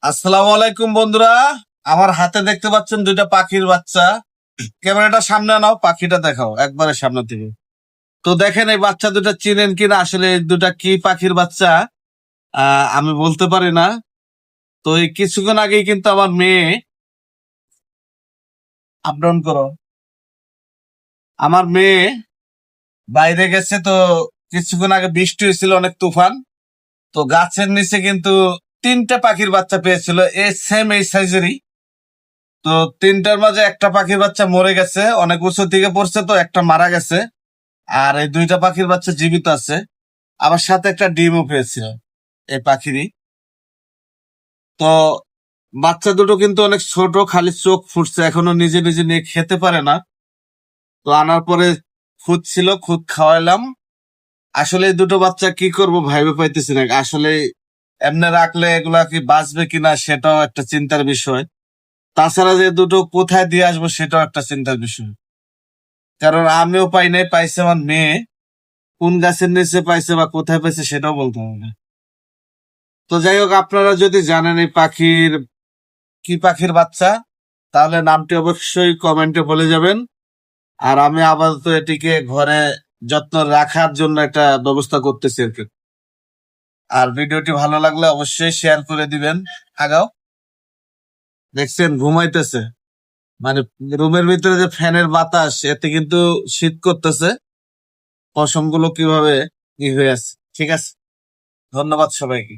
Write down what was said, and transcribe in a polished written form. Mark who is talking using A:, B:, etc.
A: আসসালামু আলাইকুম বন্ধুরা। আমার হাতে দেখতে পাচ্ছেন দুইটা পাখির বাচ্চা। ক্যামেরাটা সামনে নাও, পাখিটা দেখাও একবারে সামনে থেকে। তো দেখেন এই বাচ্চা দুটা চিনেন কিনা, আসলে এই দুটা কি পাখির বাচ্চা আমি বলতে পারি না। তো এই কিছুক্ষণ আগেই কিন্তু আমার মেয়ে আপ ডাউন করো, আমার মেয়ে বাইরে গেছে। তো কিছুক্ষণ আগে বৃষ্টি হয়েছিল, অনেক তুফান। তো গাছের নিচে কিন্তু তিনটা পাখির বাচ্চা পেয়েছিল, এই সাইজেরই। তো তিনটার মাঝে একটা পাখির বাচ্চা মরে গেছে, অনেক উঁচু দিকে পড়ছে, তো একটা মারা গেছে। আর এই দুইটা পাখির বাচ্চা জীবিত আছে। আবার সাথে একটা ডিমও পেয়েছিল এই পাখিরই। তো বাচ্চা দুটো কিন্তু অনেক ছোট, খালি চোখ ফুটছে, এখনো নিজে নিজে নিয়ে খেতে পারে না। তো আনার পরে খুদ ছিল, খুদ খাওয়াইলাম। আসলে এই দুটো বাচ্চা কি করব ভাইবে পাইতেছি না। আসলে এমনি রাখলে এগুলা কি বাঁচবে কিনা সেটাও একটা চিন্তার বিষয়। তাছাড়া যে দুটো কোথায় দিয়ে আসবো সেটাও একটা চিন্তার বিষয়। কারণ আমিও পাই নাই, পাইছে আমার মেয়ে। কোন গাছের নিচে পাইছে বা কোথায় পাইছে সেটাও বলতে হবে না। তো যাই হোক, আপনারা যদি জানেন এই পাখির কি পাখির বাচ্চা, তাহলে নামটি অবশ্যই কমেন্টে বলে যাবেন। আর আমি আপাতত এটিকে ঘরে যত্ন রাখার জন্য একটা ব্যবস্থা করতেছি আর কি। আর ভিডিওটি ভালো লাগলে অবশ্যই শেয়ার করে দিবেন। আগাও, দেখছেন ঘুমাইতেছে, মানে রুমের ভিতরে যে ফ্যানের বাতাস, এতে কিন্তু শীত করতেছে। পশমগুলো কিভাবে ই হয়ে আছে। ঠিক আছে, ধন্যবাদ সবাইকে।